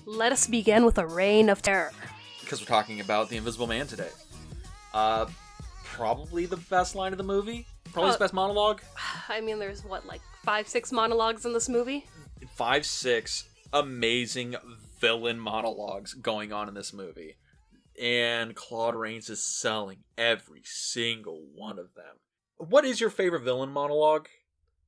Let us begin with a reign of terror. Because we're talking about The Invisible Man today. Probably the best line of the movie? Probably his best monologue? I mean, there's 5-6 monologues in this movie? 5-6 amazing villain monologues going on in this movie. And Claude Rains is selling every single one of them. What is your favorite villain monologue?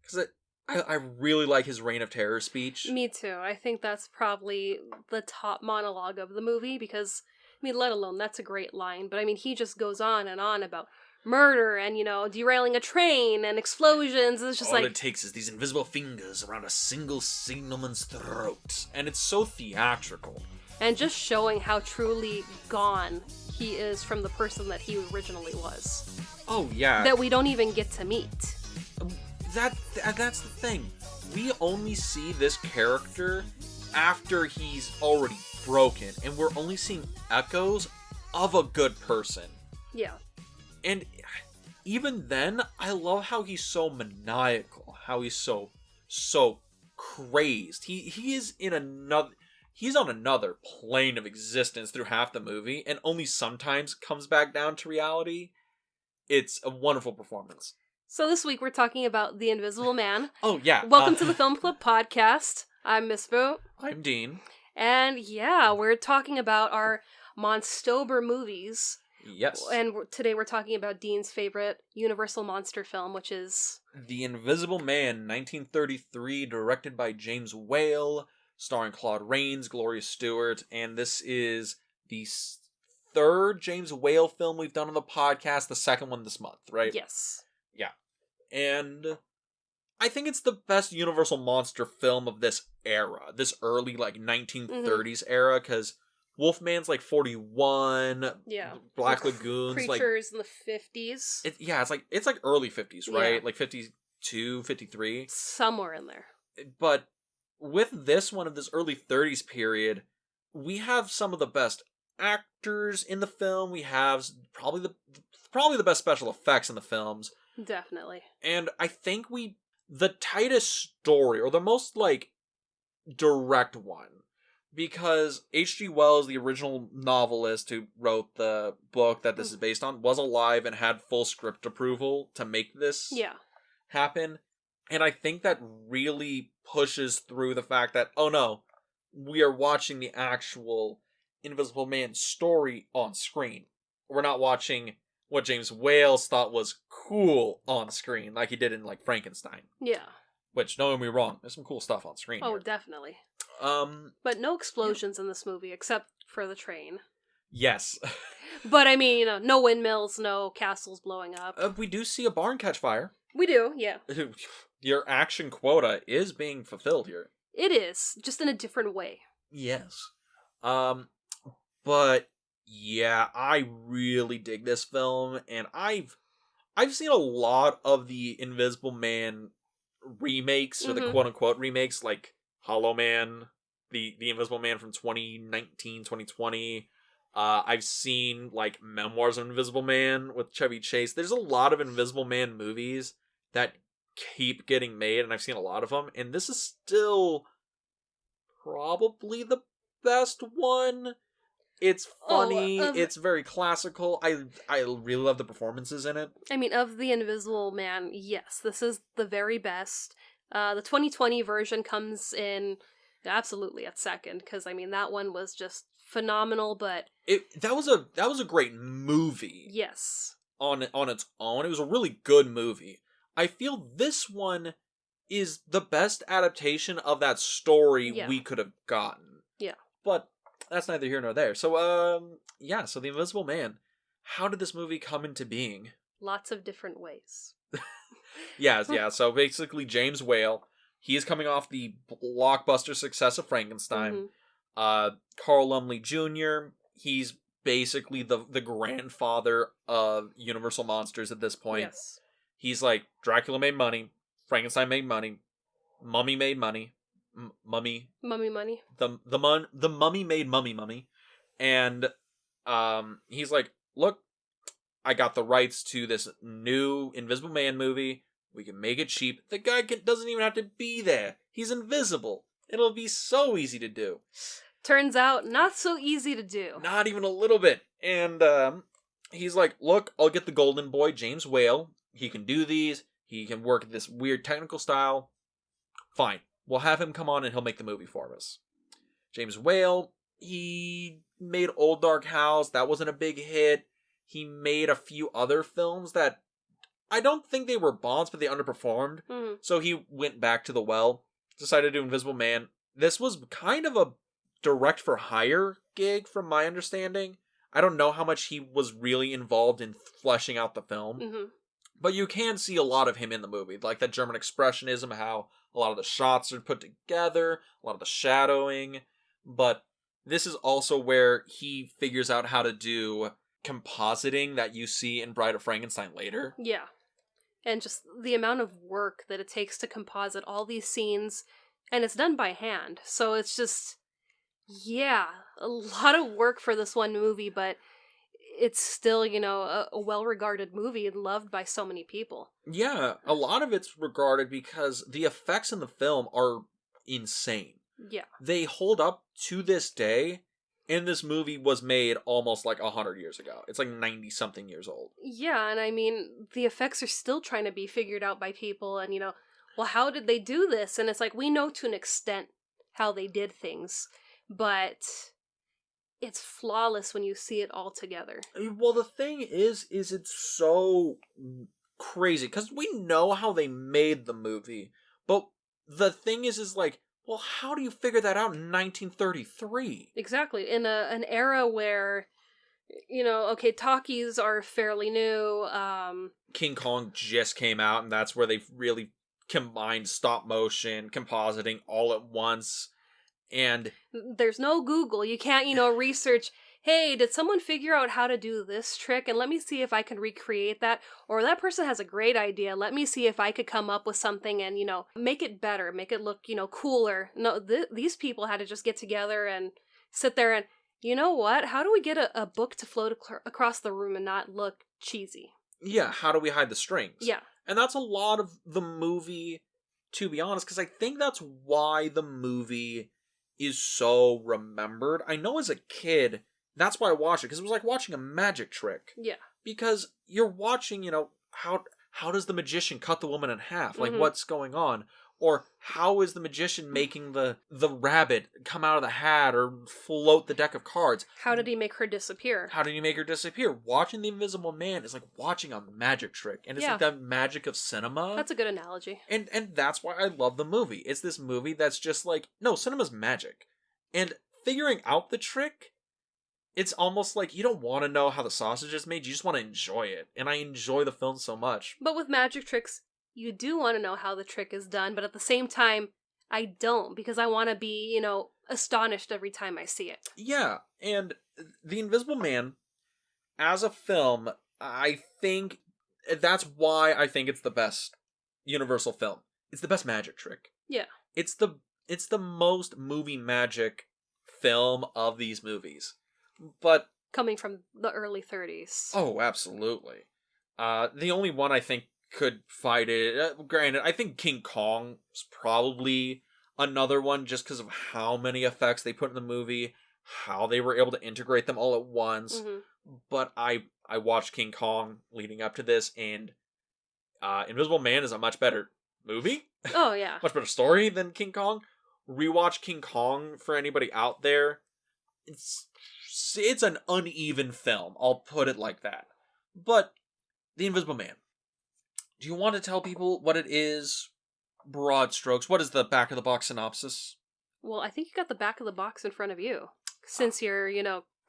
Because I really like his Reign of Terror speech. Me too. I think that's probably the top monologue of the movie because, let alone, that's a great line. But he just goes on and on about murder and, derailing a train and explosions. It's just All it takes is these invisible fingers around a single signalman's throat. And it's so theatrical. And just showing how truly gone he is from the person that he originally was. Oh, yeah. That we don't even get to meet. That's the thing. We only see this character after he's already broken, and we're only seeing echoes of a good person. Yeah. And even then, I love how he's so maniacal, how he's so crazed. He is he's on another plane of existence through half the movie, and only sometimes comes back down to reality. It's a wonderful performance. So this week we're talking about The Invisible Man. Oh, yeah. Welcome to the Film Club podcast. I'm Miss Boot. I'm Dean. And yeah, we're talking about our Monstober movies. Yes. And today we're talking about Dean's favorite Universal monster film, which is... The Invisible Man, 1933, directed by James Whale, starring Claude Rains, Gloria Stewart, and this is the third James Whale film we've done on the podcast, the second one this month, right? Yes. Yeah. And I think it's the best Universal monster film of this era, this early, 1930s era, because Wolfman's, 41, yeah. Black Lagoon's, Creatures in the 50s. It's early 50s, right? Yeah. 52, 53. Somewhere in there. But with this one of this early 30s period, we have some of the best actors in the film. We have probably the best special effects in the films. Definitely. And I think the tightest story, or the most, direct one, because H.G. Wells, the original novelist who wrote the book that this is based on, was alive and had full script approval to make this happen. And I think that really pushes through the fact that, oh no, we are watching the actual Invisible Man story on screen. We're not watching what James Whales thought was cool on screen, like he did in, Frankenstein. Yeah. Which, don't get me wrong, there's some cool stuff on screen Oh, here. definitely. But no explosions in this movie, except for the train. Yes. But, no windmills, no castles blowing up. We do see a barn catch fire. We do, yeah. Your action quota is being fulfilled here. It is, just in a different way. Yes. But yeah, I really dig this film, and I've seen a lot of the Invisible Man remakes, or the quote-unquote remakes, like Hollow Man, the Invisible Man from 2019, 2020. I've seen, Memoirs of Invisible Man with Chevy Chase. There's a lot of Invisible Man movies that keep getting made, and I've seen a lot of them, and this is still probably the best one. It's funny, it's very classical. I really love the performances in it. Of The Invisible Man, yes, this is the very best. The 2020 version comes in absolutely at second, because, that one was just phenomenal, but... That was a great movie. Yes. On its own. It was a really good movie. I feel this one is the best adaptation of that story we could have gotten. Yeah. But that's neither here nor there. So, so The Invisible Man. How did this movie come into being? Lots of different ways. Yeah. So basically, James Whale, he is coming off the blockbuster success of Frankenstein. Carl Lumbly Jr., he's basically the grandfather of Universal Monsters at this point. Yes. He's like, Dracula made money, Frankenstein made money, Mummy made money, Mummy money. The Mummy made Mummy, and he's like, look, I got the rights to this new Invisible Man movie. We can make it cheap. The guy doesn't even have to be there. He's invisible. It'll be so easy to do. Turns out, not so easy to do. Not even a little bit. And he's like, look, I'll get the golden boy, James Whale. He can do these. He can work this weird technical style. Fine. We'll have him come on and he'll make the movie for us. James Whale, he made Old Dark House. That wasn't a big hit. He made a few other films that I don't think they were bombs, but they underperformed. Mm-hmm. So he went back to the well, decided to do Invisible Man. This was kind of a direct for hire gig from my understanding. I don't know how much he was really involved in fleshing out the film. Mm-hmm. But you can see a lot of him in the movie. Like that German expressionism, how a lot of the shots are put together, a lot of the shadowing. But this is also where he figures out how to do compositing that you see in Bride of Frankenstein later. Yeah. And just the amount of work that it takes to composite all these scenes, and it's done by hand. So it's just, yeah, a lot of work for this one movie, but it's still, a well-regarded movie and loved by so many people. Yeah, a lot of it's regarded because the effects in the film are insane. Yeah. They hold up to this day, and this movie was made almost like 100 years ago. It's like 90-something years old. Yeah, and I mean, the effects are still trying to be figured out by people, and, well, how did they do this? And it's like, we know to an extent how they did things, but it's flawless when you see it all together. Well, the thing is it's so crazy, because we know how they made the movie, but the thing is like, well, how do you figure that out in 1933? Exactly. In an era where, okay, talkies are fairly new. King Kong just came out, and that's where they really combined stop motion, compositing all at once. And there's no Google. You can't, research, hey, did someone figure out how to do this trick? And let me see if I can recreate that. Or that person has a great idea. Let me see if I could come up with something and, make it better, make it look, cooler. No, these people had to just get together and sit there and, you know what? How do we get a book to float across the room and not look cheesy? Yeah, how do we hide the strings? Yeah. And that's a lot of the movie, to be honest, because I think that's why the movie is so remembered. I know as a kid, that's why I watched it, because it was like watching a magic trick. Yeah. Because you're watching, how does the magician cut the woman in half? Like, what's going on? Or how is the magician making the rabbit come out of the hat or float the deck of cards? How did he make her disappear? How did he make her disappear? Watching The Invisible Man is like watching a magic trick. And it's like the magic of cinema. That's a good analogy. And that's why I love the movie. It's this movie that's just like, no, cinema's magic. And figuring out the trick, it's almost like you don't want to know how the sausage is made. You just want to enjoy it. And I enjoy the film so much. But with magic tricks, you do want to know how the trick is done, but at the same time, I don't, because I want to be, astonished every time I see it. Yeah, and The Invisible Man, as a film, I think that's why I think it's the best Universal film. It's the best magic trick. Yeah. It's the most movie magic film of these movies. But coming from the early 30s. Oh, absolutely. The only one I think could fight it, granted, I think King Kong is probably another one just because of how many effects they put in the movie, how they were able to integrate them all at once. Mm-hmm. But I watched King Kong leading up to this, and Invisible Man is a much better movie. Oh, yeah. Much better story than King Kong. Rewatch King Kong for anybody out there. It's an uneven film, I'll put it like that. But The Invisible Man. Do you want to tell people what it is? Broad strokes. What is the back of the box synopsis? Well, I think you got the back of the box in front of you. Since you're,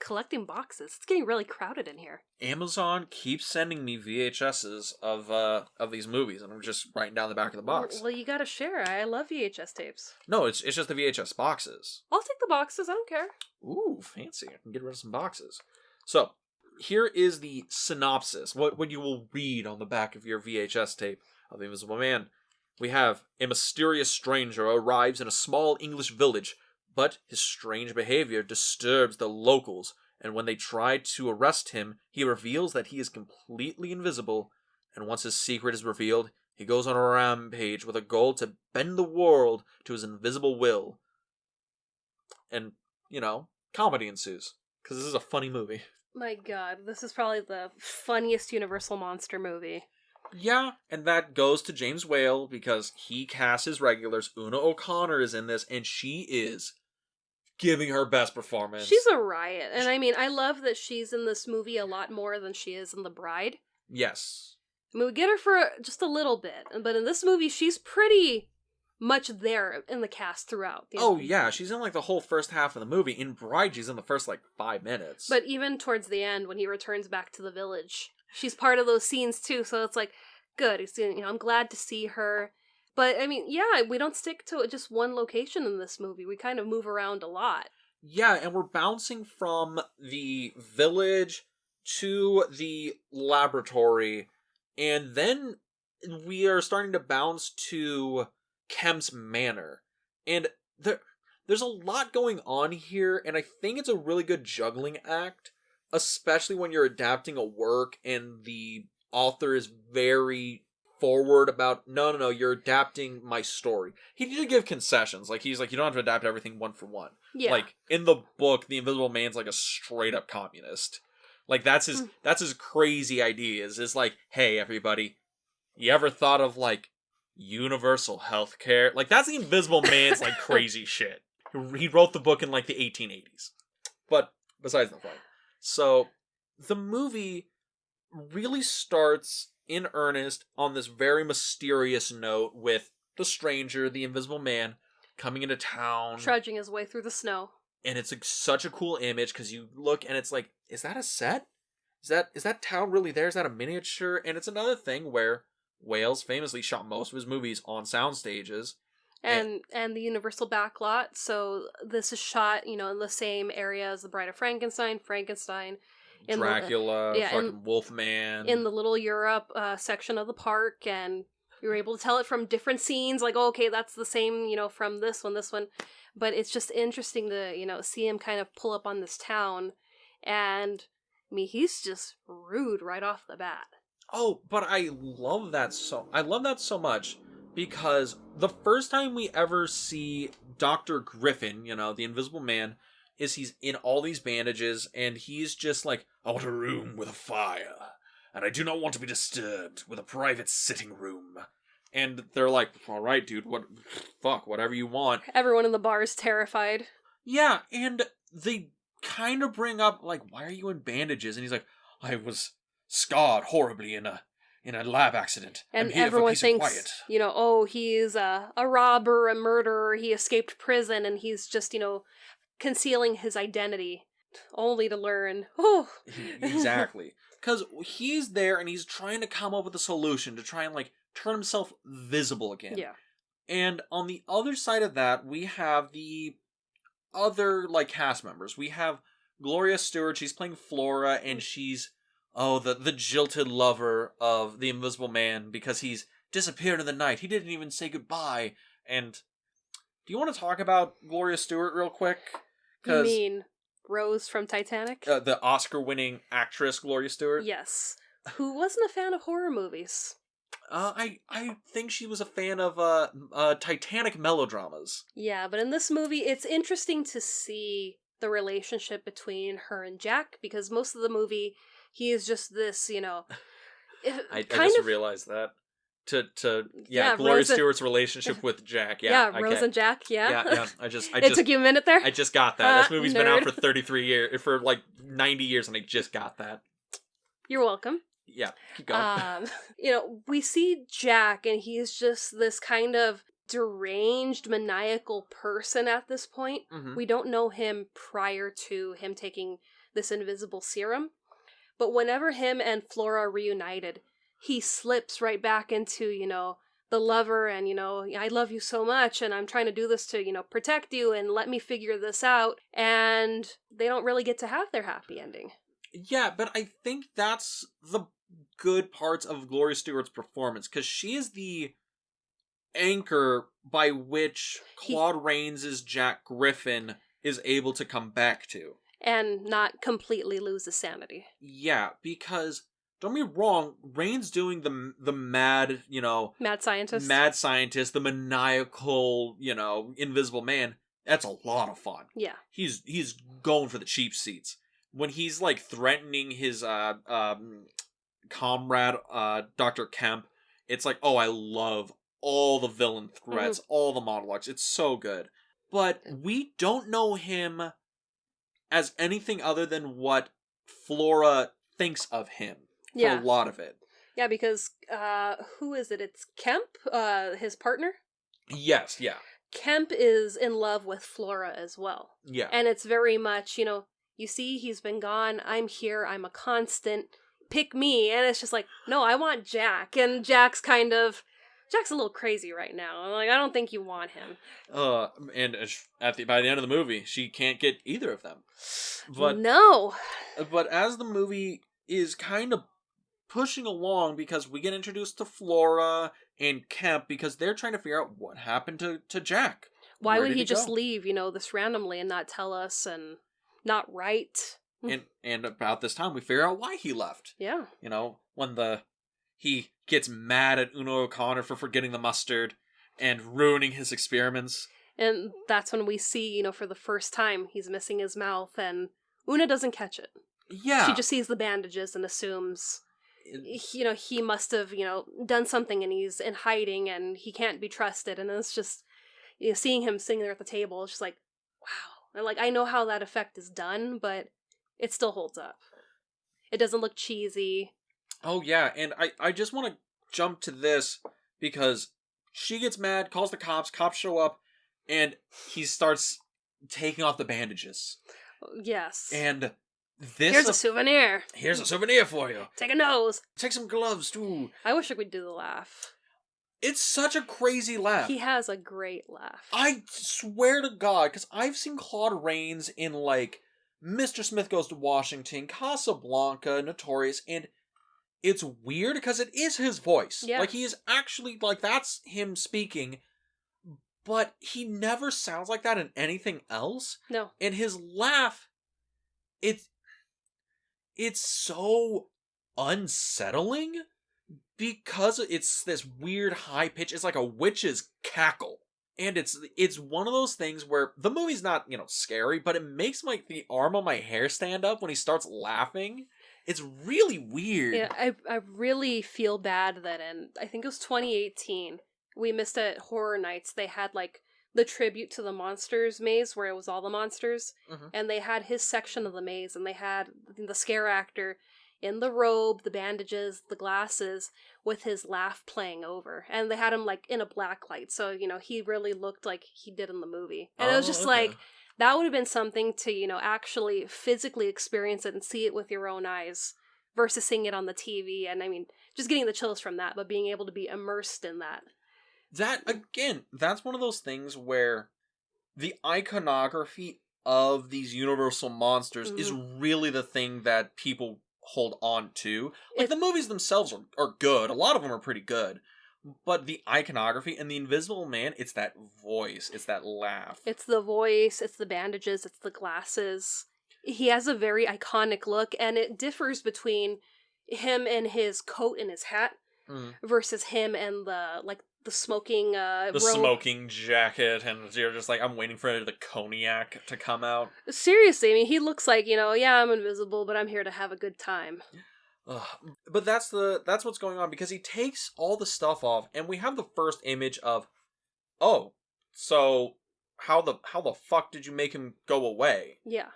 collecting boxes. It's getting really crowded in here. Amazon keeps sending me VHSs of these movies, and I'm just writing down the back of the box. Well, you gotta share. I love VHS tapes. No, it's just the VHS boxes. I'll take the boxes. I don't care. Ooh, fancy. I can get rid of some boxes. So, here is the synopsis. What you will read on the back of your VHS tape of The Invisible Man. We have a mysterious stranger arrives in a small English village, but his strange behavior disturbs the locals, and when they try to arrest him, he reveals that he is completely invisible, and once his secret is revealed, he goes on a rampage with a goal to bend the world to his invisible will. And comedy ensues. Because this is a funny movie. My god, this is probably the funniest Universal monster movie. Yeah, and that goes to James Whale because he casts his regulars. Una O'Connor is in this, and she is giving her best performance. She's a riot. And I mean, I love that she's in this movie a lot more than she is in The Bride. Yes. I mean, we get her for just a little bit, but in this movie, she's pretty much there in the cast throughout. Yeah, she's in like the whole first half of the movie. In Bride, she's in the first like 5 minutes. But even towards the end, when he returns back to the village, she's part of those scenes too, so it's like, good. I'm glad to see her. But, I mean, yeah, we don't stick to just one location in this movie. We kind of move around a lot. Yeah, and we're bouncing from the village to the laboratory, and then we are starting to bounce to Kemp's Manor. And there's a lot going on here, and I think it's a really good juggling act, especially when you're adapting a work and the author is very forward about, no, you're adapting my story. He did give concessions. Like, he's like, you don't have to adapt everything one for one. Yeah. Like, in the book, the Invisible Man's like a straight up communist. Like, that's his crazy ideas. Is like, hey, everybody, you ever thought of, like, universal healthcare? Like, that's the Invisible Man's, like, crazy shit. He wrote the book in, like, the 1880s. But, besides the point. So, the movie really starts in earnest on this very mysterious note with the stranger, the Invisible Man, coming into town. Trudging his way through the snow. And it's such a cool image, because you look and it's like, is that a set? Is that town really there? Is that a miniature? And it's another thing where Wales famously shot most of his movies on sound stages. And the Universal backlot, so this is shot, in the same area as The Bride of Frankenstein, Dracula, fucking Wolfman. In the Little Europe section of the park, and you were able to tell it from different scenes, like, oh, okay, that's the same, from this one. But it's just interesting to, see him kind of pull up on this town, and, I mean, he's just rude right off the bat. Oh, but I love that so much, because the first time we ever see Dr. Griffin, the Invisible Man, is he's in all these bandages, and he's just like, I want a room with a fire, and I do not want to be disturbed with a private sitting room. And they're like, all right, dude, whatever you want. Everyone in the bar is terrified. Yeah, and they kind of bring up, like, why are you in bandages? And he's like, I was scarred horribly in a lab accident. And everyone thinks, he's a robber, a murderer, he escaped prison, and he's just, concealing his identity, only to learn, Exactly. Because he's there and he's trying to come up with a solution to try and, like, turn himself visible again. Yeah. And on the other side of that, we have the other, like, cast members. We have Gloria Stewart, she's playing Flora, and she's, the jilted lover of the Invisible Man, because he's disappeared in the night. He didn't even say goodbye. And do you want to talk about Gloria Stewart real quick? You mean Rose from Titanic? The Oscar-winning actress Gloria Stewart? Yes. Who wasn't a fan of horror movies. I think she was a fan of Titanic melodramas. Yeah, but in this movie, it's interesting to see the relationship between her and Jack, because most of the movie, he is just this, I just realized that. Gloria Stewart's relationship with Jack. Yeah, Rose and Jack. Yeah. It took you a minute there. I just got that. This movie's been out for 33 years, for like 90 years, and I just got that. You're welcome. Yeah, keep going. We see Jack, and he's just this kind of deranged, maniacal person at this point. Mm-hmm. We don't know him prior to him taking this invisible serum, but whenever him and Flora are reunited, he slips right back into, the lover and, I love you so much and I'm trying to do this to, protect you and let me figure this out. And they don't really get to have their happy ending. Yeah, but I think that's the good parts of Gloria Stewart's performance, because she is the anchor by which Claude Rains' Jack Griffin is able to come back to. And not completely lose his sanity. Yeah, because... don't be wrong, Rain's doing the mad, Mad scientist, the maniacal, Invisible Man. That's a lot of fun. Yeah. He's going for the cheap seats. When he's, like, threatening his comrade, Dr. Kemp, it's like, oh, I love all the villain threats, all the monologues. It's so good. But we don't know him as anything other than what Flora thinks of him for a lot of it. Yeah, because, who is it? It's Kemp, his partner? Yes, yeah. Kemp is in love with Flora as well. Yeah. And it's very much, you see, he's been gone, I'm here, I'm a constant, pick me. And it's just like, no, I want Jack. And Jack's a little crazy right now. I'm like, I don't think you want him. And by the end of the movie, she can't get either of them. But no. But as the movie is kind of pushing along, because we get introduced to Flora and Kemp, because they're trying to figure out what happened to Jack. Why would he just leave, this randomly and not tell us and not write? And about this time, we figure out why he left. Yeah. When he gets mad at Una O'Connor for forgetting the mustard and ruining his experiments. And that's when we see, for the first time, he's missing his mouth, and Una doesn't catch it. Yeah. She just sees the bandages and assumes, he must have, done something and he's in hiding and he can't be trusted. And it's just, seeing him sitting there at the table, it's just like, wow. And, like, I know how that effect is done, but it still holds up. It doesn't look cheesy. Oh, yeah, and I just want to jump to this, because she gets mad, calls the cops show up, and he starts taking off the bandages. Yes. And here's a souvenir. Here's a souvenir for you. Take a nose. Take some gloves, too. I wish I could do the laugh. It's such a crazy laugh. He has a great laugh. I swear to God, because I've seen Claude Rains in, like, Mr. Smith Goes to Washington, Casablanca, Notorious, and it's weird because it is his voice. Yeah. Like, he is actually, like, that's him speaking, but he never sounds like that in anything else. No. And his laugh, it's so unsettling because it's this weird high pitch. It's like a witch's cackle. And it's one of those things where the movie's not, scary, but it makes the arm on my hair stand up when he starts laughing. It's really weird. Yeah, I really feel bad that I think it was 2018, we missed at Horror Nights, they had, like, the tribute to the Monsters maze, where it was all the monsters, and they had his section of the maze, and they had the scare actor in the robe, the bandages, the glasses, with his laugh playing over. And they had him, like, in a black light, so, he really looked like he did in the movie. And it was just like, that would have been something to, actually physically experience it and see it with your own eyes, versus seeing it on the TV. And, just getting the chills from that, but being able to be immersed in that. That, again, that's one of those things where the iconography of these universal monsters is really the thing that people hold on to. Like, the movies themselves are good. A lot of them are pretty good. But the iconography and the Invisible Man, it's that voice. It's that laugh. It's the voice, it's the bandages, it's the glasses. He has a very iconic look, and it differs between him and his coat and his hat versus him and the smoking robe. Smoking jacket, and you're just like, I'm waiting for the cognac to come out. Seriously, he looks like, yeah, I'm invisible, but I'm here to have a good time. But that's what's going on, because he takes all the stuff off, and we have the first image of, oh, so how the fuck did you make him go away? Yeah.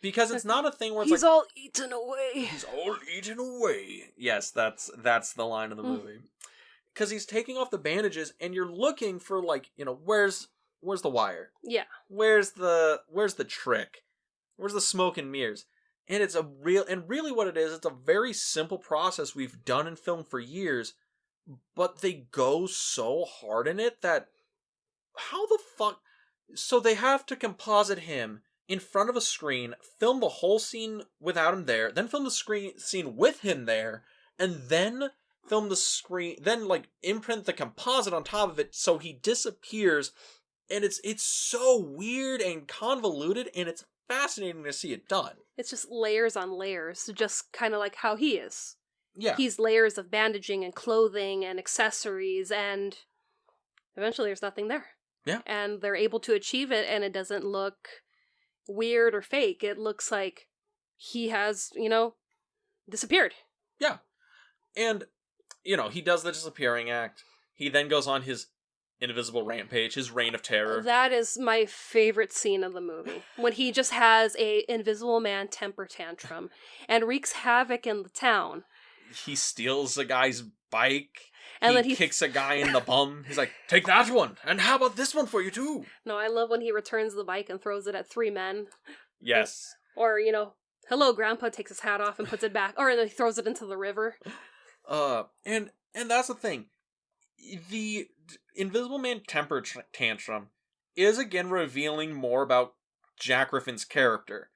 Because it's not a thing where it's he's all eaten away. He's all eaten away. Yes, that's the line of the movie. Because he's taking off the bandages, and you're looking for, like, where's the wire? Yeah. Where's the trick? Where's the smoke and mirrors? And really what it is, it's a very simple process we've done in film for years, but they go so hard in it that, how the fuck? So they have to composite him in front of a screen, film the whole scene without him there, then film the scene with him there, and then film the screen, then, like, imprint the composite on top of it so he disappears, and it's so weird and convoluted, and it's fascinating to see it done. It's just layers on layers, just kind of like how he is. Yeah. He's layers of bandaging and clothing and accessories, and eventually there's nothing there. Yeah. And they're able to achieve it, and it doesn't look weird or fake. It looks like he has, disappeared. Yeah. And, he does the disappearing act. He then goes on his invisible rampage, his reign of terror. That is my favorite scene of the movie. When he just has a invisible man temper tantrum and wreaks havoc in the town. He steals a guy's bike. And then he kicks a guy in the bum. He's like, take that one. And how about this one for you too? No, I love when he returns the bike and throws it at 3 men. Yes. Or, hello, Grandpa, takes his hat off and puts it back. Or he throws it into the river. And that's the thing. The Invisible Man temper tantrum is again revealing more about Jack Griffin's character.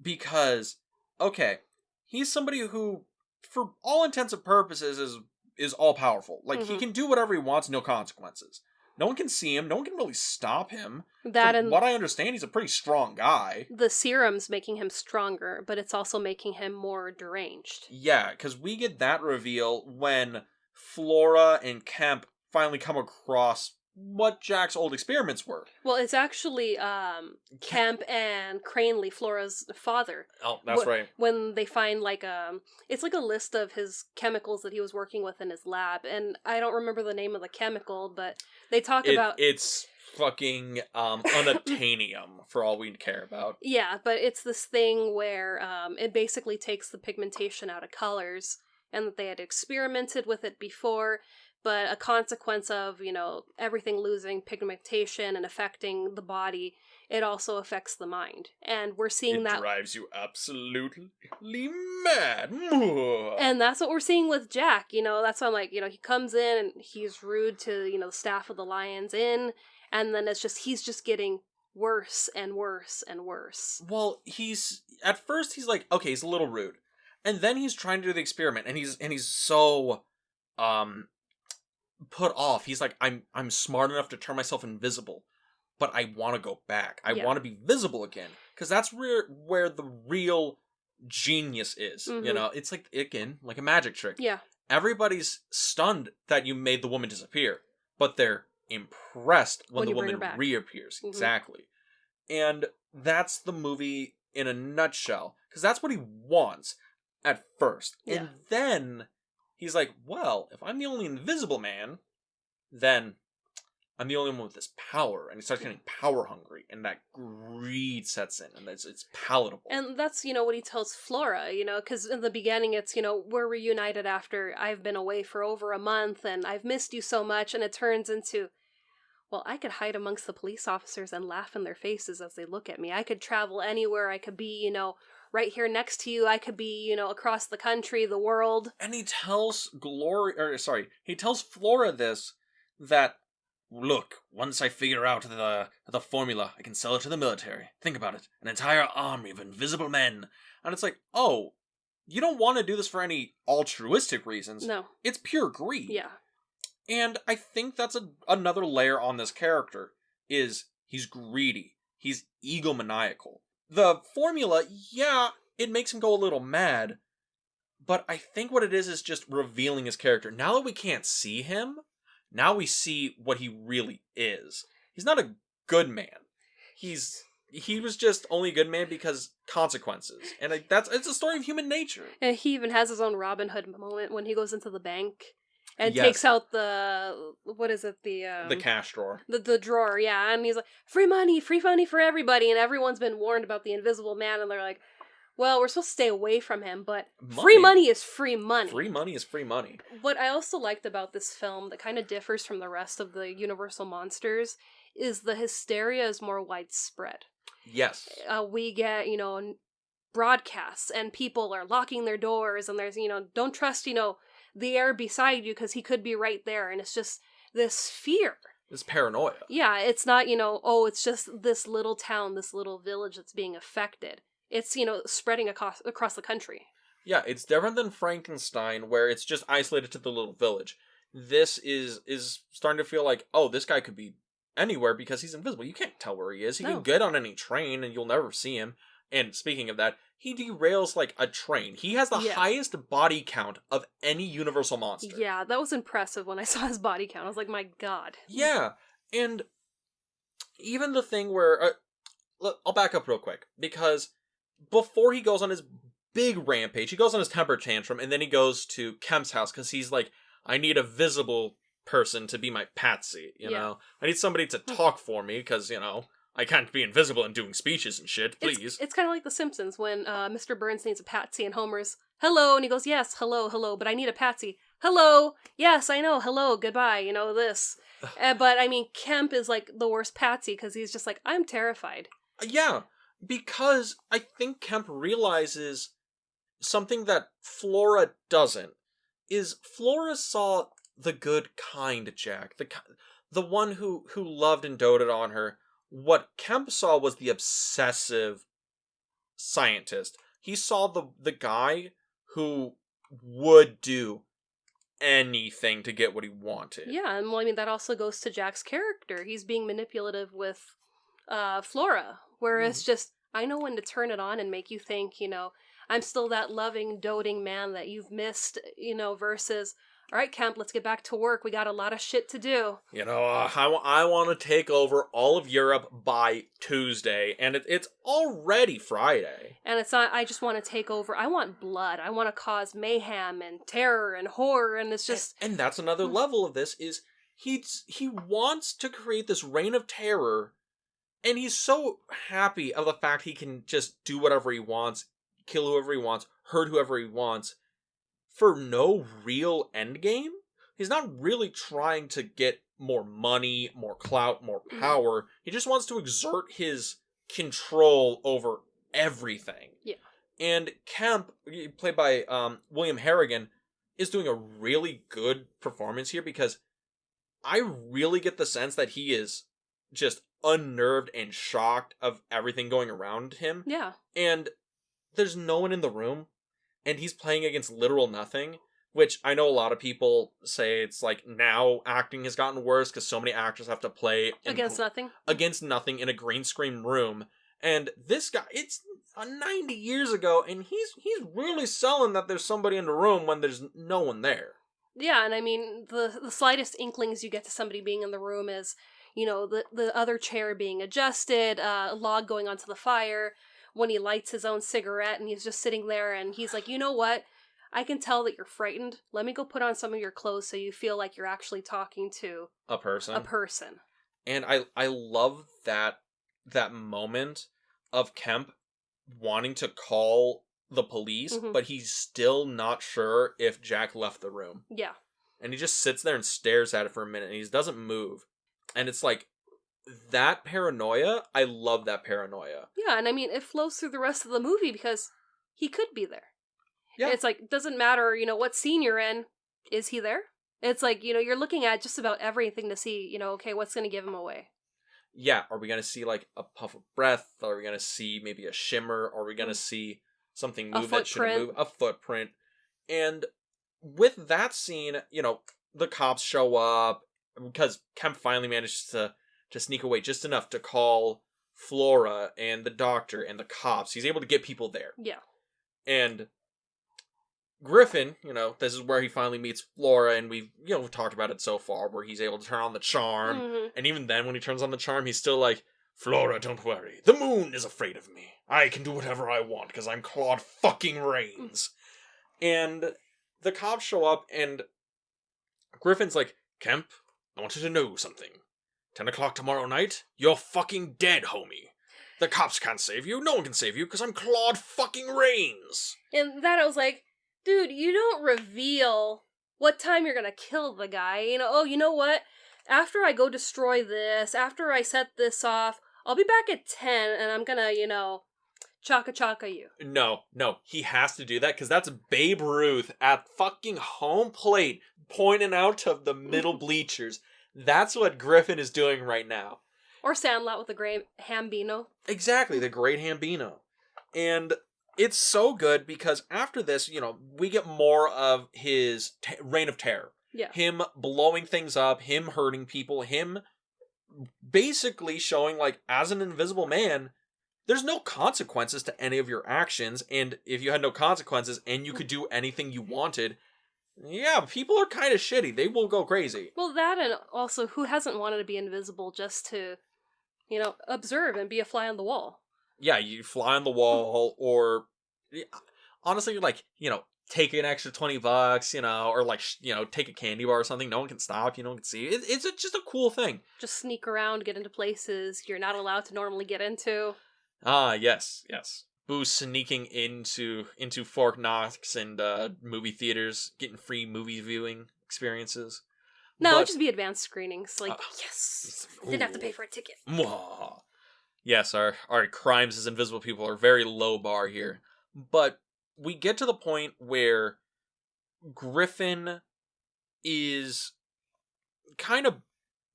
Because, okay, he's somebody who, for all intents and purposes, is all-powerful. Like, he can do whatever he wants, no consequences. No one can see him, no one can really stop him. From what I understand, he's a pretty strong guy. The serum's making him stronger, but it's also making him more deranged. Yeah, because we get that reveal when Flora and Kemp finally come across what Jack's old experiments were. Well, it's actually Kemp and Cranley, Flora's father. Oh, that's right. When they find it's like a list of his chemicals that he was working with in his lab, and I don't remember the name of the chemical, but they talk about... It's fucking unobtainium, for all we care about. Yeah, but it's this thing where it basically takes the pigmentation out of colors, and that they had experimented with it before, but a consequence of, everything losing pigmentation and affecting the body, it also affects the mind. And we're seeing that... It drives you absolutely mad. And that's what we're seeing with Jack, that's why I'm like, he comes in and he's rude to, the staff of the Lions Inn, and then he's just getting worse and worse and worse. Well, at first he's like, okay, he's a little rude. And then he's trying to do the experiment, and he's so, put off. He's like, I'm smart enough to turn myself invisible, but I want to go back. I want to be visible again, because that's where the real genius is. It's like, again, like a magic trick. Yeah. Everybody's stunned that you made the woman disappear, but they're impressed when the woman reappears. Exactly. And that's the movie in a nutshell, because that's what he wants at first. Yeah. And then he's like, well, if I'm the only invisible man, then I'm the only one with this power. And he starts getting power hungry, and that greed sets in, and it's palatable. And that's, what he tells Flora, because in the beginning it's, we're reunited after I've been away for over a month, and I've missed you so much, and it turns into, well, I could hide amongst the police officers and laugh in their faces as they look at me. I could travel anywhere. I could be, right here next to you. I could be, across the country, the world. And he tells he tells Flora this, that, look, once I figure out the formula, I can sell it to the military. Think about it. An entire army of invisible men. And it's like, oh, you don't want to do this for any altruistic reasons. No. It's pure greed. Yeah. And I think that's another layer on this character, is he's greedy. He's egomaniacal. The formula, yeah, it makes him go a little mad, but I think what it is just revealing his character. Now that we can't see him, now we see what he really is. He's not a good man. He was just only a good man because consequences. And it's a story of human nature. And he even has his own Robin Hood moment when he goes into the bank and takes out the cash drawer. The drawer, yeah. And he's like, free money for everybody. And everyone's been warned about the Invisible Man, and they're like, well, we're supposed to stay away from him, but free money is free money. Free money is free money. What I also liked about this film that kind of differs from the rest of the Universal monsters is the hysteria is more widespread. Yes. We get, broadcasts, and people are locking their doors, and there's, don't trust, the air beside you because he could be right there, and it's just this fear. This paranoia. Yeah, it's not, it's just this little town, this little village that's being affected. It's, spreading across the country. Yeah, it's different than Frankenstein, where it's just isolated to the little village. This is starting to feel like, oh, this guy could be anywhere because he's invisible. You can't tell where he is. He can get on any train and you'll never see him. And speaking of that, he derails like a train. He has the highest body count of any Universal monster. Yeah, that was impressive when I saw his body count. I was like, my God. Yeah, and even the thing where I'll back up real quick, because before he goes on his big rampage, he goes on his temper tantrum, and then he goes to Kemp's house because he's like, I need a visible person to be my patsy, you know? I need somebody to talk for me because, you know, I can't be invisible and doing speeches and shit, please. It's kind of like The Simpsons when Mr. Burns needs a patsy and Homer's, hello, and he goes, yes, hello, but I need a patsy. Hello, yes, I know, hello, goodbye, you know, this. But, I mean, Kemp is like the worst patsy because he's just like, I'm terrified. Yeah, because I think Kemp realizes something that Flora doesn't, is Flora saw the good, kind Jack, the one who loved and doted on her. What Kemp saw was the obsessive scientist. He saw the guy who would do anything to get what he wanted. Yeah, and well, I mean, that also goes to Jack's character. He's being manipulative with Flora, whereas just, I know when to turn it on and make you think, you know, I'm still that loving, doting man that you've missed, you know, versus, all right, Kemp, let's get back to work. We got a lot of shit to do. You know, I want to take over all of Europe by Tuesday, and it's already Friday. And it's not, I just want to take over. I want blood. I want to cause mayhem and terror and horror, and it's just... And that's another level of this, is he wants to create this reign of terror, and he's so happy of the fact he can just do whatever he wants, kill whoever he wants, hurt whoever he wants, for no real endgame. He's not really trying to get more money, more clout, more power. He just wants to exert his control over everything. Yeah. And Kemp, played by William Harrigan, is doing a really good performance here, because I really get the sense that he is just unnerved and shocked of everything going around him. Yeah. And there's no one in the room, and he's playing against literal nothing, which I know a lot of people say it's like now acting has gotten worse because so many actors have to play against nothing. Against nothing in a green screen room. And this guy, it's 90 years ago, and he's really selling that there's somebody in the room when there's no one there. Yeah, and I mean, the slightest inklings you get to somebody being in the room is, you know, the other chair being adjusted, a log going onto the fire, when he lights his own cigarette and he's just sitting there and he's like, you know what? I can tell that you're frightened. Let me go put on some of your clothes so you feel like you're actually talking to a person. And I love that moment of Kemp wanting to call the police, but he's still not sure if Jack left the room. Yeah. And he just sits there and stares at it for a minute and he doesn't move. And it's like, that paranoia, I love that paranoia. Yeah, and I mean, it flows through the rest of the movie because he could be there. Yeah. It's like, it doesn't matter, you know, what scene you're in, is he there? It's like, you know, you're looking at just about everything to see, you know, okay, what's going to give him away? Yeah, are we going to see, like, a puff of breath? Are we going to see maybe a shimmer? Are we going to see something move that shouldn't move? A footprint. And with that scene, you know, the cops show up, because Kemp finally manages to sneak away just enough to call Flora and the doctor and the cops. He's able to get people there. Yeah. And Griffin, you know, this is where he finally meets Flora, and we've talked about it so far, where he's able to turn on the charm. And even then, when he turns on the charm, he's still like, Flora, don't worry. The moon is afraid of me. I can do whatever I want, because I'm Claude fucking Rains. And the cops show up, and Griffin's like, Kemp, I want you to know something. 10 o'clock tomorrow night, you're fucking dead, homie. The cops can't save you. No one can save you because I'm Claude fucking Rains. And that I was like, dude, you don't reveal what time you're gonna kill the guy. You know, oh, you know what? After I go destroy this, after I set this off, I'll be back at 10 and I'm gonna, you know, chaka you. No. He has to do that because that's Babe Ruth at fucking home plate pointing out to the middle bleachers. That's what Griffin is doing right now. Or Sandlot with the great Hambino. Exactly, the great Hambino. And it's so good because after this, you know, we get more of his reign of terror. Yeah. Him blowing things up, him hurting people, him basically showing, like, as an invisible man, there's no consequences to any of your actions. And if you had no consequences and you could do anything you wanted, yeah, people are kind of shitty. They will go crazy. Well, that, and also, who hasn't wanted to be invisible just to, observe and be a fly on the wall. Yeah, you fly on the wall, or honestly, like, take an extra $20, or like, take a candy bar or something. No one can stop you. No one can see you. It's just a cool thing. Just sneak around, get into places you're not allowed to normally get into. Ah, yes. Boo sneaking into Fort Knox and movie theaters, getting free movie viewing experiences. No, it'd just be advanced screenings. Like, yes, didn't have to pay for a ticket. Mwah. Yes, our crimes as invisible people are very low bar here. But we get to the point where Griffin is kind of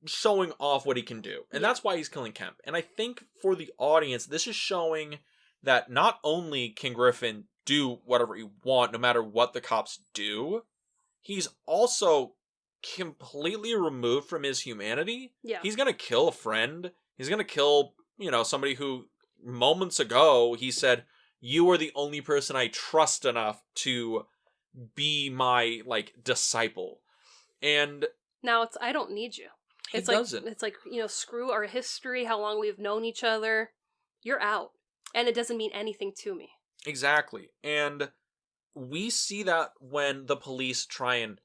showing off what he can do. And that's why he's killing Kemp. And I think for the audience, this is showing that not only can Griffin do whatever he wants, no matter what the cops do, he's also completely removed from his humanity. Yeah. He's going to kill a friend. He's going to kill, somebody who moments ago he said, "You are the only person I trust enough to be my, disciple." And now it's, I don't need you. It's like, screw our history, how long we've known each other. You're out. And it doesn't mean anything to me. Exactly. And we see that when the police try and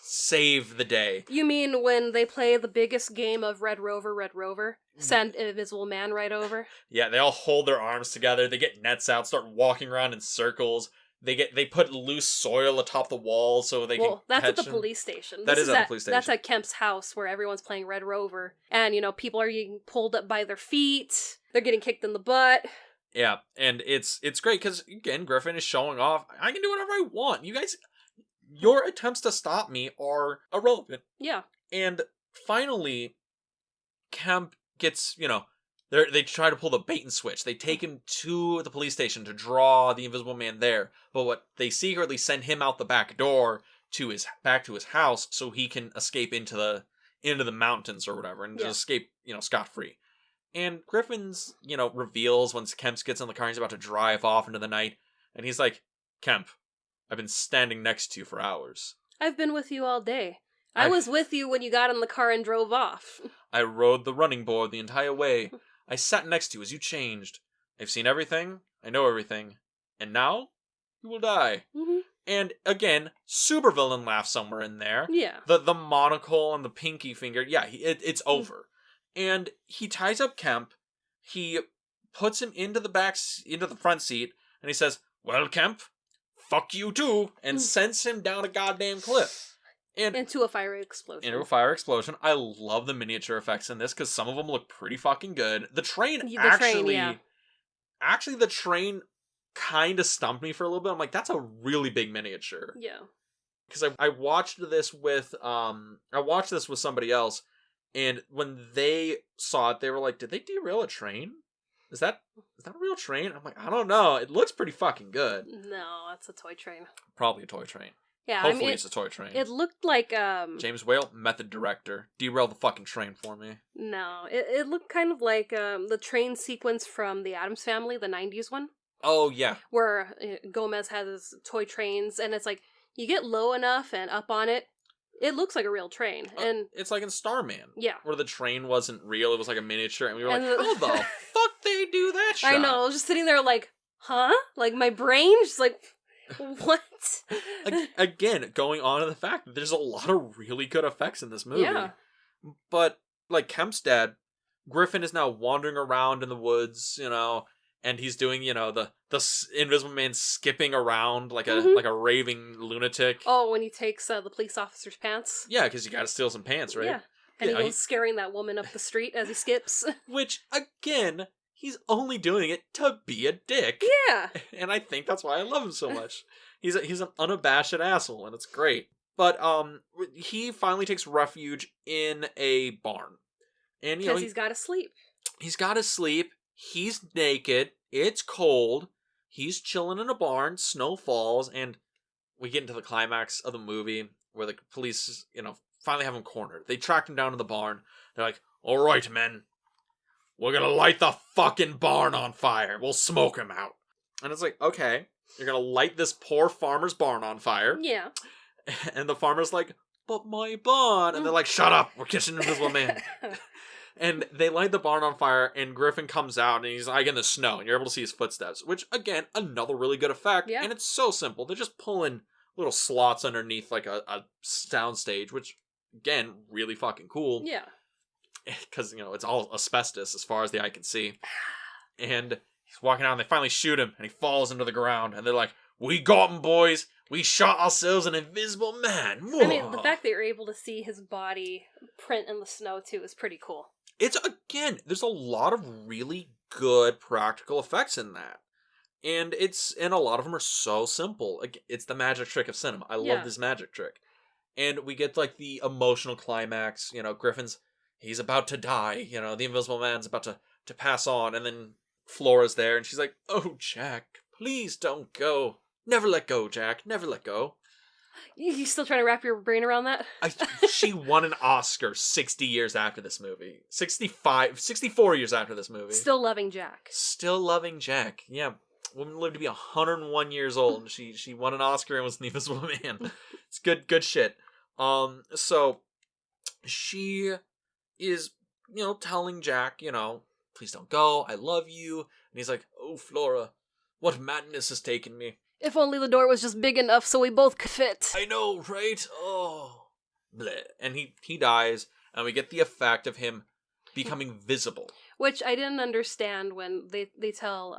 save the day. You mean when they play the biggest game of Red Rover, send an invisible man right over? Yeah, they all hold their arms together, they get nets out, start walking around in circles. They put loose soil atop the wall so they can Well, that's at the him. police station. That is at the police station. That's at Kemp's house where everyone's playing Red Rover. And, people are getting pulled up by their feet. They're getting kicked in the butt. Yeah, and it's great because, again, Griffin is showing off, I can do whatever I want. You guys, your attempts to stop me are irrelevant. Yeah. And finally, Kemp gets, they try to pull the bait and switch. They take him to the police station to draw the Invisible Man there. But what they secretly send him out the back door back to his house so he can escape into the mountains or whatever and just escape, scot-free. And Griffin's, reveals once Kemp gets in the car, he's about to drive off into the night, and he's like, "Kemp, I've been standing next to you for hours. I've been with you all day. I was with you when you got in the car and drove off. I rode the running board the entire way. I sat next to you as you changed. I've seen everything. I know everything. And now, you will die." Mm-hmm. And again, supervillain laugh somewhere in there. Yeah. The monocle and the pinky finger. Yeah, it's over. And he ties up Kemp. He puts him into the front seat, and he says, "Well, Kemp, fuck you too," and sends him down a goddamn cliff. And into a fire explosion. I love the miniature effects in this because some of them look pretty fucking good. The train the train kind of stumped me for a little bit. I'm like, that's a really big miniature. Yeah. Because I watched this with somebody else, and when they saw it, they were like, "Did they derail a train? Is that a real train?" I'm like, "I don't know. It looks pretty fucking good." No, that's a toy train. Probably a toy train. Yeah, Hopefully it's a toy train. It looked like James Whale, method director, derail the fucking train for me. No, it looked kind of like the train sequence from the Addams Family, the 90s one. Oh yeah, where Gomez has his toy trains, and it's like you get low enough and up on it, it looks like a real train. And it's like in Starman, yeah, where the train wasn't real; it was like a miniature, and we were like, "How the fuck they do that shot?" I know, I was just sitting there like, huh? Like my brain just like. What? Again, going on to the fact that there's a lot of really good effects in this movie. Yeah. But, like Kemp's dead, Griffin is now wandering around in the woods, and he's doing, the Invisible Man skipping around like a raving lunatic. Oh, when he takes the police officer's pants? Yeah, because you gotta steal some pants, right? Yeah. And he goes scaring that woman up the street as he skips. Which, again, he's only doing it to be a dick. Yeah. And I think that's why I love him so much. He's an unabashed asshole, and it's great. But he finally takes refuge in a barn. And because he's got to sleep. He's got to sleep. He's naked. It's cold. He's chilling in a barn. Snow falls, and we get into the climax of the movie where the police, finally have him cornered. They track him down to the barn. They're like, "All right, men. We're gonna light the fucking barn on fire. We'll smoke him out." And it's like, okay, you're gonna light this poor farmer's barn on fire. Yeah. And the farmer's like, "But my barn." And they're like, "Shut up, we're catching an Invisible Man." And they light the barn on fire, and Griffin comes out, and he's like in the snow, and you're able to see his footsteps, which, again, another really good effect. Yeah. And it's so simple. They're just pulling little slots underneath, like, a sound stage, which, again, really fucking cool. Yeah. Because, it's all asbestos as far as the eye can see. And he's walking out, and they finally shoot him, and he falls into the ground, and they're like, "We got him, boys! We shot ourselves an invisible man!" Whoa. I mean, the fact that you're able to see his body print in the snow, too, is pretty cool. It's, again, there's a lot of really good practical effects in that. And a lot of them are so simple. It's the magic trick of cinema. I love this magic trick. And we get, like, the emotional climax. Griffin's, he's about to die. The Invisible Man's about to pass on. And then Flora's there, and she's like, "Oh, Jack, please don't go. Never let go, Jack. Never let go." You still trying to wrap your brain around that? She won an Oscar 60 years after this movie. 64 years after this movie. Still loving Jack. Still loving Jack. Yeah. Woman lived to be 101 years old, and she won an Oscar and was the Invisible Man. It's good shit. So she is, telling Jack, "Please don't go. I love you." And he's like, "Oh, Flora, what madness has taken me? If only the door was just big enough so we both could fit." I know, right? Oh. Bleh. And he dies, and we get the effect of him becoming visible. Which I didn't understand when they tell,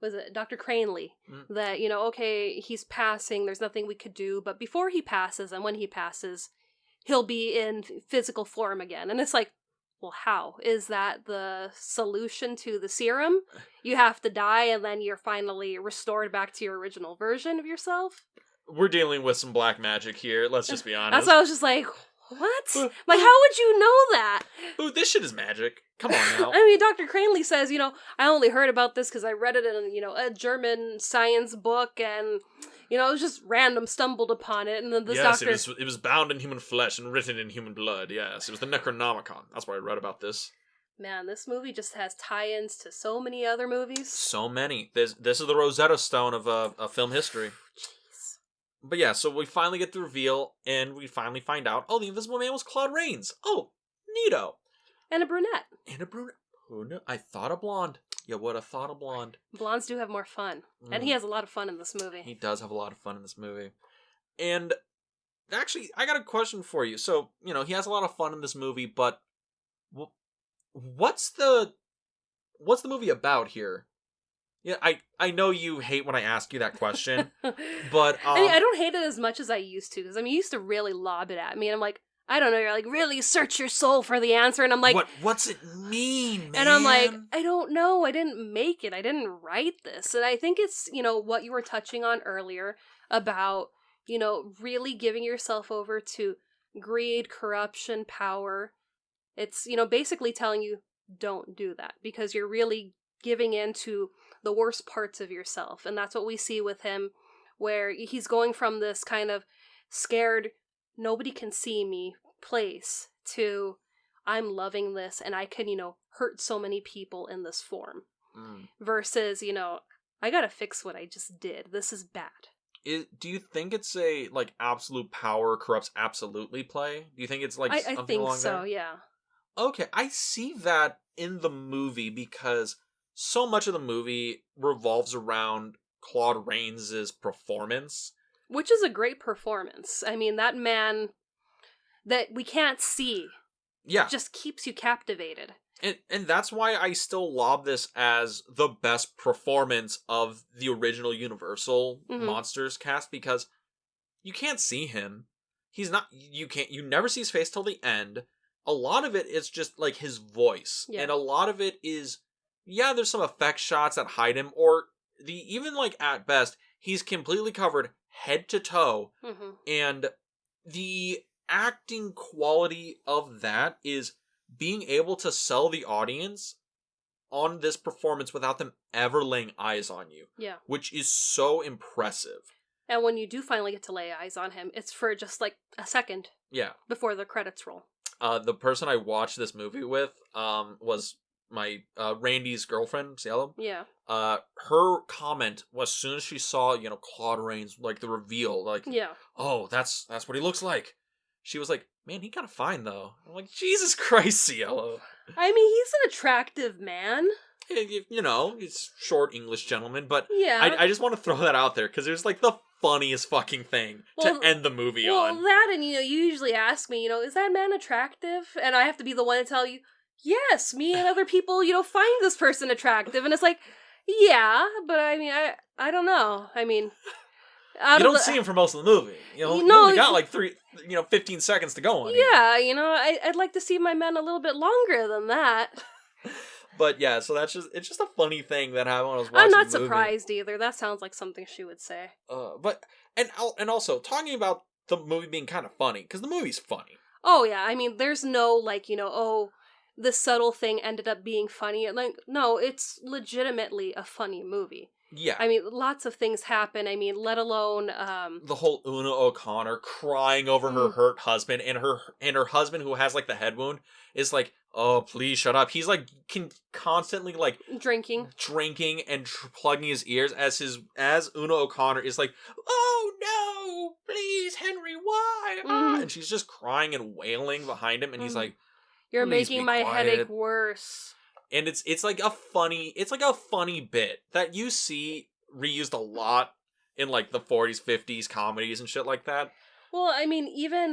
was it Dr. Cranley, that, okay, he's passing, there's nothing we could do, but before he passes and when he passes, he'll be in physical form again. And it's like, well, how? Is that the solution to the serum? You have to die and then you're finally restored back to your original version of yourself? We're dealing with some black magic here, let's just be honest. That's why I was just like, what? Like, how would you know that? Ooh, this shit is magic. Come on now. I mean, Dr. Cranley says, I only heard about this because I read it in, a German science book, and, it was just random, stumbled upon it, and then this doctor... Yes, it was bound in human flesh and written in human blood, yes. It was the Necronomicon. That's where I read about this. Man, this movie just has tie-ins to so many other movies. So many. This is the Rosetta Stone of film history. But yeah, so we finally get the reveal, and we finally find out, the Invisible Man was Claude Rains. Oh, neato. And a brunette. Who knew? I thought a blonde. You would have thought a blonde. Blondes do have more fun. And he has a lot of fun in this movie. He does have a lot of fun in this movie. And actually, I got a question for you. So, he has a lot of fun in this movie, but what's the movie about here? Yeah, I know you hate when I ask you that question, but... I mean, I don't hate it as much as I used to, because, you used to really lob it at me, and I'm like, I don't know, you're like, really search your soul for the answer, and I'm like... What's it mean, man? And I'm like, I don't know, I didn't make it, I didn't write this, and I think it's, what you were touching on earlier about, really giving yourself over to greed, corruption, power. It's, basically telling you, don't do that, because you're really giving in to the worst parts of yourself. And that's what we see with him, where he's going from this kind of scared, nobody can see me place to, I'm loving this and I can, hurt so many people in this form. Versus, I gotta fix what I just did. This is bad. Do you think it's a, absolute power corrupts absolutely play? Do you think it's, something I think along so, there? yeah. Okay, I see that in the movie because so much of the movie revolves around Claude Rains' performance. Which is a great performance. I mean, that man that we can't see just keeps you captivated. And that's why I still lob this as the best performance of the original Universal Monsters cast, because you can't see him. You never see his face till the end. A lot of it is just, his voice. Yeah. And a lot of it is... Yeah, there's some effect shots that hide him, or even at best, he's completely covered head to toe, and the acting quality of that is being able to sell the audience on this performance without them ever laying eyes on you. Yeah. Which is so impressive. And when you do finally get to lay eyes on him, it's for just a second. Yeah. Before the credits roll. The person I watched this movie with was my Randy's girlfriend, Cielo. Yeah. Her comment was, as soon as she saw, Claude Rains, the reveal, yeah. Oh, that's what he looks like. she was like, man, he kind of fine, though. I'm like, Jesus Christ, Cielo. I mean, he's an attractive man. You know, he's short English gentleman, but Yeah. I just want to throw that out there, because it was like the funniest fucking thing to end the movie on. Well, that, and you usually ask me, is that man attractive? And I have to be the one to tell you, yes, me and other people, find this person attractive. And it's like, yeah, but I mean, I don't know. I mean, you don't see him for most of the movie. You only got like 15 seconds to go on. Yeah, I'd like to see my men a little bit longer than that. But yeah, so it's just a funny thing that happened when I was watching. I'm not surprised either. That sounds like something she would say. And also talking about the movie being kind of funny, because the movie's funny. Oh yeah, I mean, there's no this subtle thing ended up being funny. Like, no, it's legitimately a funny movie. Yeah. I mean, lots of things happen. I mean, let alone the whole Una O'Connor crying over her hurt husband, and her husband, who has like the head wound, is like, oh, please shut up. He's like constantly like drinking and plugging his ears as Una O'Connor is like, oh no, please, Henry, why? And she's just crying and wailing behind him, and he's like, you're making my headache worse. And it's like a funny bit that you see reused a lot in like the 40s, 50s comedies and shit like that. Well, I mean, even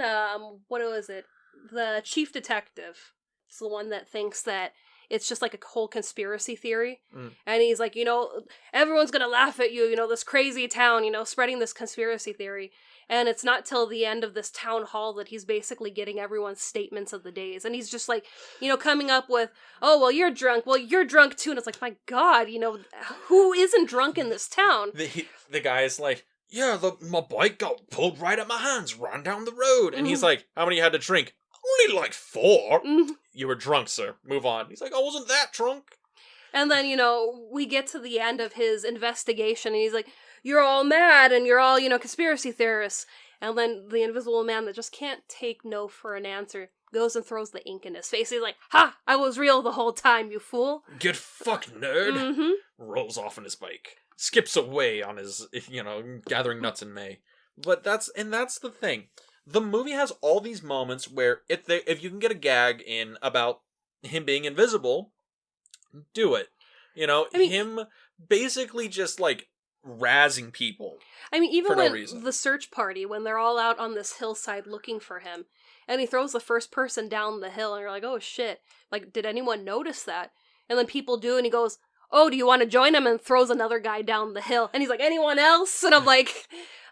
what was it? The chief detective. It's the one that thinks that it's just like a whole conspiracy theory. And he's like, everyone's gonna laugh at you, this crazy town, spreading this conspiracy theory. And it's not till the end of this town hall that he's basically getting everyone's statements of the days. And he's just like, coming up with, oh, well, you're drunk. Well, you're drunk too. And it's like, my God, who isn't drunk in this town? The guy is like, yeah, my bike got pulled right at my hands, ran down the road. And he's like, how many you had to drink? Only like 4. You were drunk, sir. Move on. He's like, I wasn't that drunk. And then, we get to the end of his investigation, and he's like, you're all mad, and you're all, conspiracy theorists. And then the invisible man that just can't take no for an answer goes and throws the ink in his face. He's like, ha! I was real the whole time, you fool. Get fucked, nerd. Rolls off on his bike. Skips away on his, gathering nuts in May. But that's the thing. The movie has all these moments where if you can get a gag in about him being invisible, do it. Him basically just like razzing people. I mean, even when the search party, when they're all out on this hillside looking for him, and he throws the first person down the hill, and you're like, oh shit, like, did anyone notice that? And then people do, and he goes, oh, do you want to join him? And throws another guy down the hill. And he's like, anyone else? And I'm like,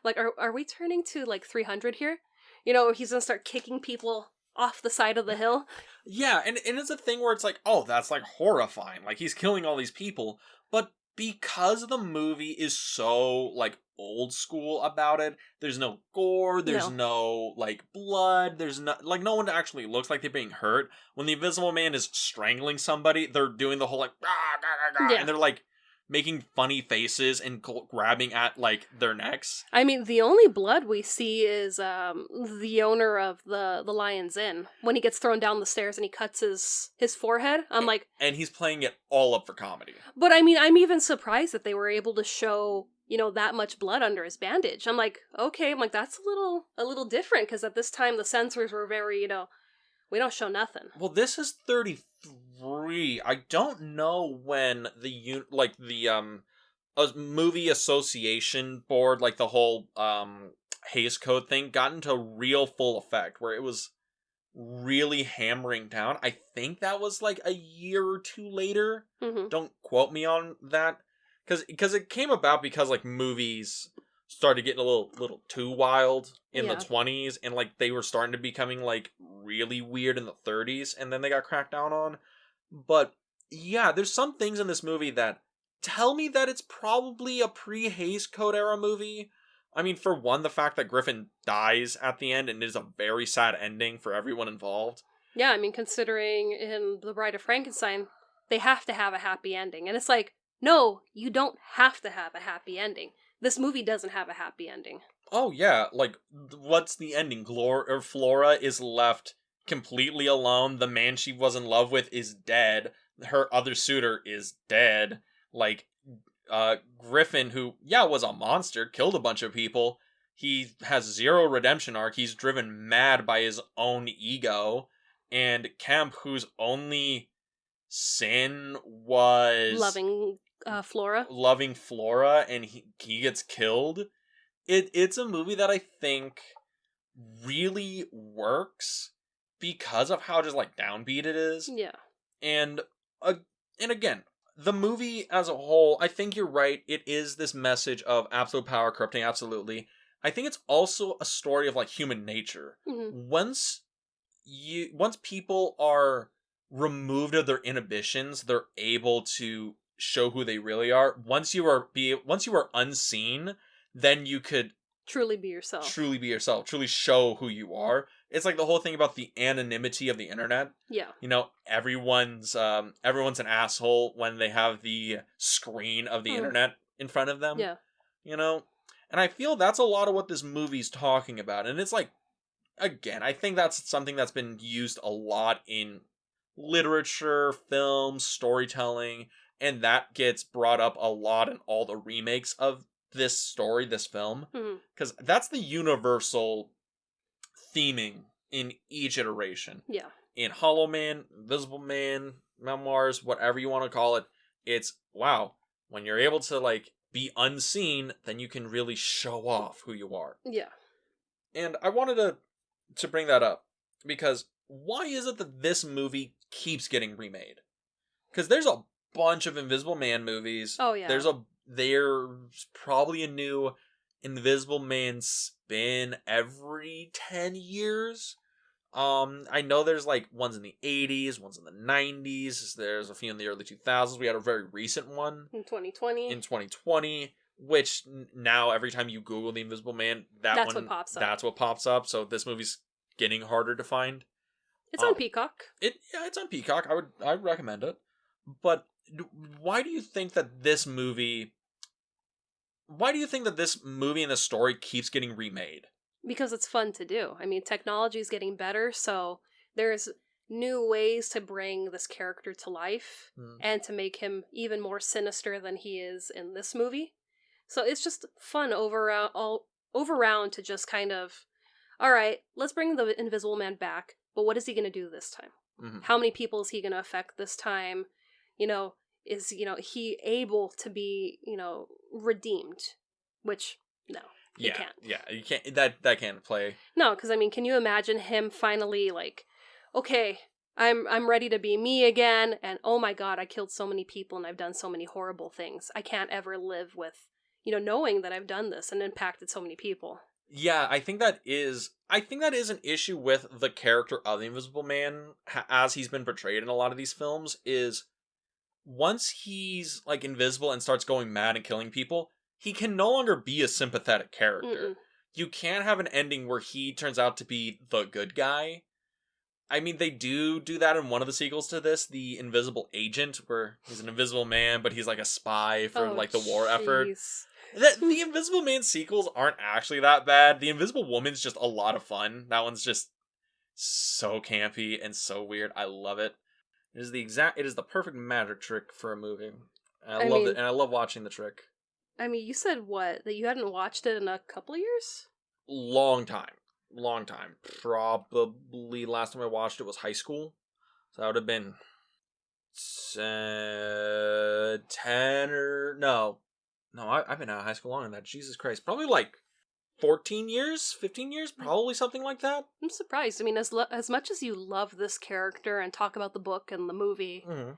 are we turning to like 300 here? He's gonna start kicking people off the side of the hill. Yeah, and it's a thing where it's like, oh, that's like horrifying. Like, he's killing all these people. But because the movie is so like old school about it, there's no gore, there's no like blood, there's no one actually looks like they're being hurt. When the Invisible Man is strangling somebody, they're doing the whole like, and they're like making funny faces and grabbing at like their necks. I mean, the only blood we see is the owner of the Lion's Inn when he gets thrown down the stairs and he cuts his forehead. And he's playing it all up for comedy. But I mean, I'm even surprised that they were able to show that much blood under his bandage. I'm like, okay, that's a little different, because at this time the censors were very we don't show nothing. Well, this is 33. I don't know when the movie association board, like the whole Hays Code thing, got into real full effect, where it was really hammering down. I think that was like a year or two later. Don't quote me on that, because it came about because like movies started getting a little too wild in the 20s, and like they were starting to becoming like really weird in the 30s, and then they got cracked down on. But yeah, there's some things in this movie that tell me that it's probably a pre-Hays Code era movie. I mean, for one, the fact that Griffin dies at the end, and it is a very sad ending for everyone involved. Yeah, I mean, considering in The Bride of Frankenstein, they have to have a happy ending. And it's like, no, you don't have to have a happy ending. This movie doesn't have a happy ending. Oh, yeah. Like, what's the ending? Flora is left completely alone. The man she was in love with is dead. Her other suitor is dead. Like, Griffin, who, was a monster, killed a bunch of people, He has zero redemption arc. He's driven mad by his own ego. And Kemp, whose only sin was loving Flora, and he gets killed. It's a movie that I think really works because of how just like downbeat it is. Yeah. And again, the movie as a whole, I think you're right. It is this message of absolute power corrupting absolutely. I think it's also a story of like human nature. Mm-hmm. Once people are removed of their inhibitions, they're able to show who they really are. Once you are unseen, then you could truly be yourself. Truly show who you are. It's like the whole thing about the anonymity of the internet. Yeah. You know, everyone's an asshole when they have the screen of the internet in front of them. Yeah. You know? And I feel that's a lot of what this movie's talking about. And it's like, again, I think that's something that's been used a lot in literature, film, storytelling, and that gets brought up a lot in all the remakes of this film. Because that's the universal theming in each iteration. Yeah. In Hollow Man, Invisible Man, Memoirs, whatever you want to call it, it's, wow, when you're able to, like, be unseen, then you can really show off who you are. Yeah. And I wanted to bring that up, because why is it that this movie keeps getting remade? Because there's a bunch of Invisible Man movies. Oh, yeah. There's probably a new Invisible Man spin every 10 years. I know there's like ones in the 80s, ones in the 90s. There's a few in the early 2000s. We had a very recent one in 2020. Which now every time you Google the Invisible Man, that's what pops up. So this movie's getting harder to find. It's on Peacock. It's on Peacock. I'd recommend it. But why do you think that this movie and the story keeps getting remade? Because it's fun to do. I mean, technology is getting better, so there's new ways to bring this character to life and to make him even more sinister than he is in this movie. So it's just fun all around to just kind of, all right, let's bring the Invisible Man back, but what is he going to do this time? Mm-hmm. How many people is he going to affect this time? You know, is, he able to be, redeemed? Which, no. He can't. Yeah, you can't. That can't play. No, because I mean, can you imagine him finally like, okay, I'm ready to be me again, and oh my god, I killed so many people and I've done so many horrible things. I can't ever live with, knowing that I've done this and impacted so many people. Yeah, I think that is an issue with the character of the Invisible Man as he's been portrayed in a lot of these films. Is once he's like invisible and starts going mad and killing people, he can no longer be a sympathetic character. Mm-mm. You can't have an ending where he turns out to be the good guy. I mean, they do that in one of the sequels to this, The Invisible Agent, where he's an invisible man, but he's like a spy for the war effort. The Invisible Man sequels aren't actually that bad. The Invisible Woman's just a lot of fun. That one's just so campy and so weird. I love it. It is the perfect magic trick for a movie. I love watching the trick. I mean, you said what? That you hadn't watched it in a couple of years? Long time. Probably last time I watched it was high school. So that would have been 10 or... No, I've been out of high school longer than that. Jesus Christ. Probably like 14 years? 15 years? Probably something like that. I'm surprised. I mean, as much as you love this character and talk about the book and the movie... Mm-hmm.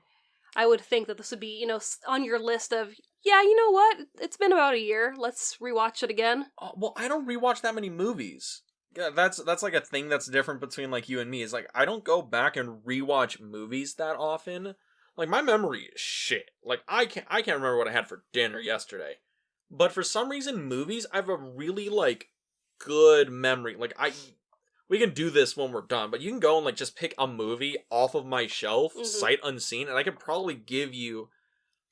I would think that this would be, on your list of, yeah, you know what? It's been about a year. Let's rewatch it again. Well, I don't rewatch that many movies. Yeah, that's like a thing that's different between like you and me. Is like I don't go back and rewatch movies that often. Like my memory is shit. Like I can't remember what I had for dinner yesterday. But for some reason, movies I have a really like good memory. Like we can do this when we're done, but you can go and like just pick a movie off of my shelf, sight unseen, and I could probably give you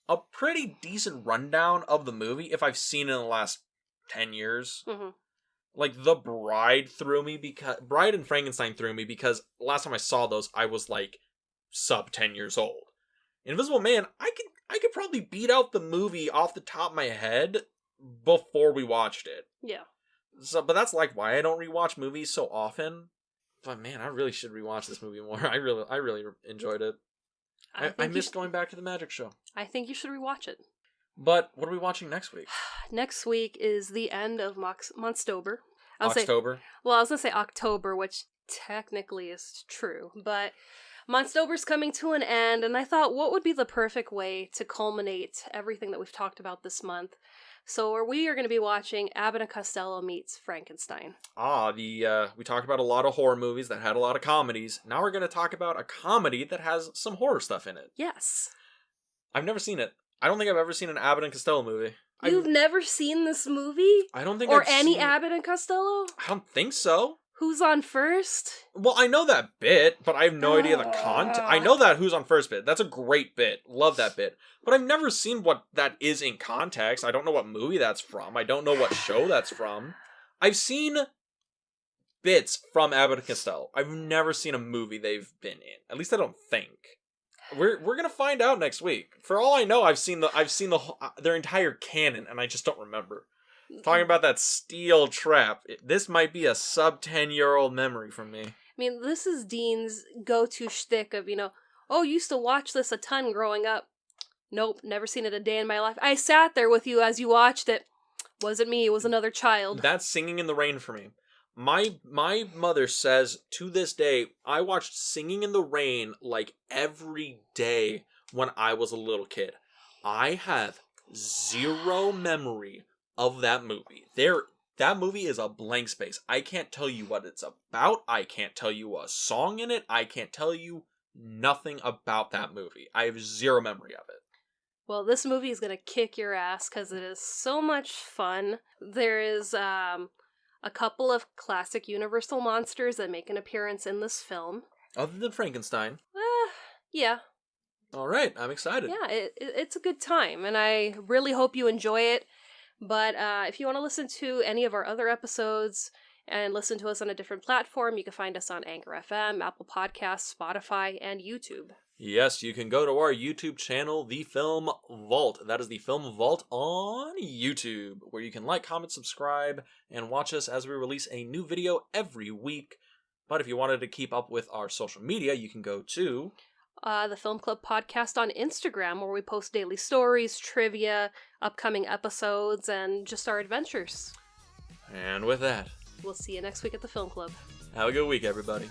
a pretty decent rundown of the movie if I've seen it in the last 10 years. Mm-hmm. Like The Bride Bride and Frankenstein threw me because last time I saw those, I was like sub 10 years old. Invisible Man, I could probably beat out the movie off the top of my head before we watched it. Yeah. But that's like why I don't rewatch movies so often. But man, I really should rewatch this movie more. I really enjoyed it. I miss going back to the magic show. I think you should rewatch it. But what are we watching next week? Next week is the end of Monstober. October? I was going to say October, which technically is true. But Monstober's coming to an end, and I thought, what would be the perfect way to culminate everything that we've talked about this month? So we are going to be watching Abbott and Costello meets Frankenstein. We talked about a lot of horror movies that had a lot of comedies. Now we're going to talk about a comedy that has some horror stuff in it. Yes. I've never seen it. I don't think I've ever seen an Abbott and Costello movie. You've never seen this movie? I don't think Or I've any seen... Abbott and Costello? I don't think so. Who's on first? Well, I know that bit, but I have no idea the content. I know that Who's on First bit. That's a great bit. Love that bit. But I've never seen what that is in context. I don't know what movie that's from. I don't know what show that's from. I've seen bits from Abbott and Costello. I've never seen a movie they've been in. At least I don't think. We're gonna find out next week. For all I know, I've seen their entire canon, and I just don't remember. Talking about that steel trap, this might be a sub 10-year-old memory from me. I mean, this is Dean's go-to shtick of, oh, you used to watch this a ton growing up. Nope, never seen it a day in my life. I sat there with you as you watched it. Wasn't me, it was another child. That's Singing in the Rain for me. My mother says, to this day, I watched Singing in the Rain like every day when I was a little kid. I have zero memory of that movie. That movie is a blank space. I can't tell you what it's about. I can't tell you a song in it. I can't tell you nothing about that movie. I have zero memory of it. Well, this movie is going to kick your ass because it is so much fun. There is a couple of classic Universal monsters that make an appearance in this film. Other than Frankenstein. Yeah. All right, I'm excited. Yeah, it's a good time, and I really hope you enjoy it. But if you want to listen to any of our other episodes and listen to us on a different platform, you can find us on Anchor FM, Apple Podcasts, Spotify, and YouTube. Yes, you can go to our YouTube channel, The Film Vault. That is The Film Vault on YouTube, where you can like, comment, subscribe, and watch us as we release a new video every week. But if you wanted to keep up with our social media, you can go to... the Film Club Podcast on Instagram, where we post daily stories, trivia, upcoming episodes, and just our adventures. And with that, we'll see you next week at the Film Club. Have a good week, everybody.